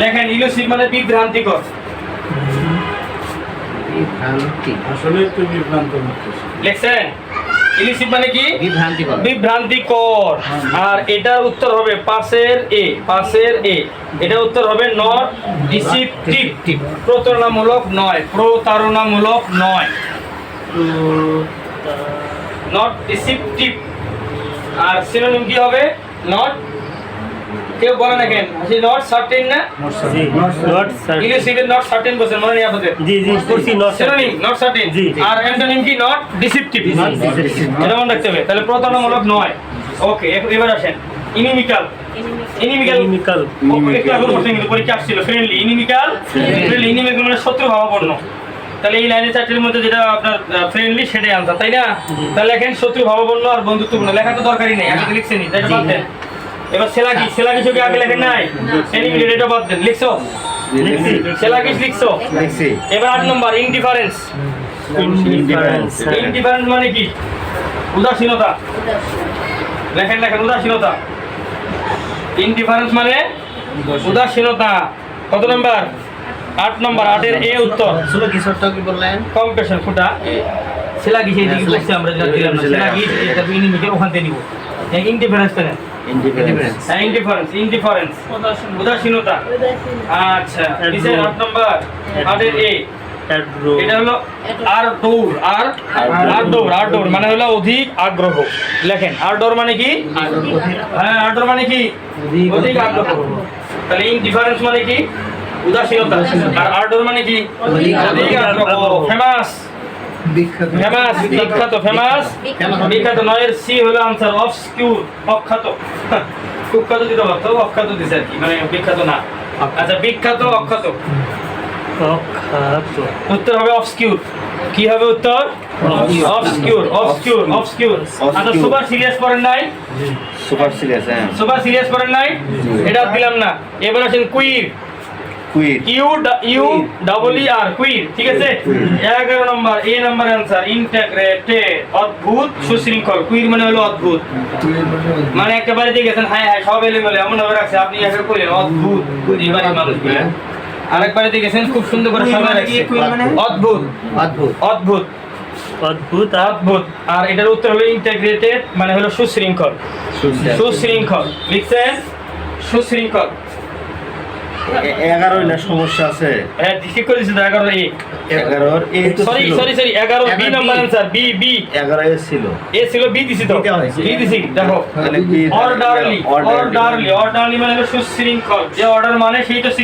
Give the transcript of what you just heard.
লেখেন ইলুসিভ মানে বিভ্রান্তিকর। বিভ্রান্তি আসলে একটু বিভ্রান্ত করতেছে। লিখছেন ইলুসিভ মানে কি? বিভ্রান্তিকর। বিভ্রান্তিকর। আর এটার উত্তর হবে পাশের এ, পাশের এ। এটার উত্তর হবে নট ডিসিপটিভ, প্রতারণামূলক নয়, প্রতারণামূলক নয়, নট ডিসিপটিভ। আর সিনোনিম কি হবে? নট, কেউ বলে না কেন নট সার্টেন না? জি not sir elusive not certain বলছেন, মনে নেই আপনাদের? জি জি করছি নট সিনোনিম নট সার্টেন। জি। আর অ্যান্টোনিম কি? Not deceptive. এটা মনে রাখতে হবে। তাহলে প্রতারণামূলক নয়। ওকে, এবার আসেন ইনিমিক্যাল। ইনিমিক্যাল কেমিক্যাল একটু আগে বলছেন কিন্তু পরীক্ষা আসছিল। ফ্রেন্ডলি, ইনিমিক্যাল, ফ্রেন্ডলি, ইনিমিক্যাল মানে শত্রু ভাবাপন্ন। তাহলে এই লাইনের চারটির মধ্যে যেটা আপনার ফ্রেন্ডলি সেটাই আনসার, তাই না? তাহলে লেখেন শত্রু ভাবাপন্ন আর বন্ধুত্বপূর্ণ। লেখা তো দরকারই নেই, আগে তো লিখছেনি, তাই বাদ দেন। এবার সেলাগি, সেলাগি সঙ্গে আগে লেখেন নাই, এনিমিটেড, এটা বাদ দেন। লিখছো? লিখছি সেলাগিস লিখছো? লিখছি। এবার 8 নম্বর ইনডিফারেন্স। ইনডিফারেন্স ইনডিফারেন্স মানে কি? উদাসীনতা। লেখেন লেখেন উদাসীনতা। ইনডিফারেন্স মানে উদাসীনতা। কত নম্বর? 8 নম্বর। 8-এর এ উত্তর। আসলে কিশোরটা কি বললেন? কম্পেশন ফুটা সেলাগি সেই দিকে করছে আমরা যেটা দিলাম না, সেলাগি এটা ইনিমিকে ওখান থেকে নিব। ইনডিফারেন্স কেন? ইন্ডিপেন্ডেন্স। হ্যাঁ ইনডিফারেন্স, ইনডিফারেন্স উদাসীনতা। আচ্ছা নিচে 8 নম্বর। 8-এর এ অ্যাড্রো এটা হলো আরডোর। আরডোর মানে হলো অধিক আগ্রহ। লেখেন আরডোর মানে কি? হ্যাঁ আরডোর মানে কি? অধিক আগ্রহ। তাহলে ইনডিফারেন্স মানে কি? উদাসীনতা। আর আরডোর মানে কি? অধিক আগ্রহ। ফেমাস, বিখ্যাত। ফেমাস, বিখ্যাত, ফেমাস, বিখ্যাত। নয়ের সি হলো আনসার। অবসকিউর, অখ্যাত। কুখ্যাত দিতে পারতো, অখ্যাত দিছে আর কি, মানে বিখ্যাত না। আচ্ছা বিখ্যাত, অখ্যাত। অখ্যাত উত্তর হবে অবসকিউর। কি হবে উত্তর? Obscure, obscure, obscure. আচ্ছা সুপার সিরিয়াস করেন নাই? Super serious. হ্যাঁ। সুপার সিরিয়াস করেন নাই? এটা দিলাম না। এবার আসেন কুইর। কুইট। ইউ ডাবল ই আর, কুইর। ঠিক আছে? 11 নম্বর এ নাম্বার आंसर। ইন্টিগ্রেটেড, অদ্ভুত, সুশৃঙ্খল। কুইর মানে হলো অদ্ভুত, মানে একটা বাড়িতে গেছেন, হাই হাই সব এলোমেলো এমন ভাবে রাখছে, আপনি একা কইলেন অদ্ভুত। এই বাড়ির মানুষগুলো আরেক বাড়িতে গেছেন, খুব সুন্দর করে সাজায় রাখছে। অদ্ভুত, অদ্ভুত। অদ্ভুত, অদ্ভুত অদ্ভুত। আর এটার উত্তর হলো ইন্টিগ্রেটেড মানে হলো সুশৃঙ্খল। সুশৃঙ্খল লিখছেন, সুশৃঙ্খল। 11 না সমস্যা আছে। হ্যাঁ ঠিক করে দিছি তো। 11 এ, 11 এ তো সরি ছিল। Sorry sorry 11 B 11 number answer. B B 11 A ছিল। এ ছিল, বি দিছি তো, বি দেওয়া হয়েছে। বি দিছি। দেখো তাহলে বি অর্ডারলি, অর্ডারলি, অর্ডারলি মানে হলো সুশৃঙ্খল। যে অর্ডার মানে সেই তো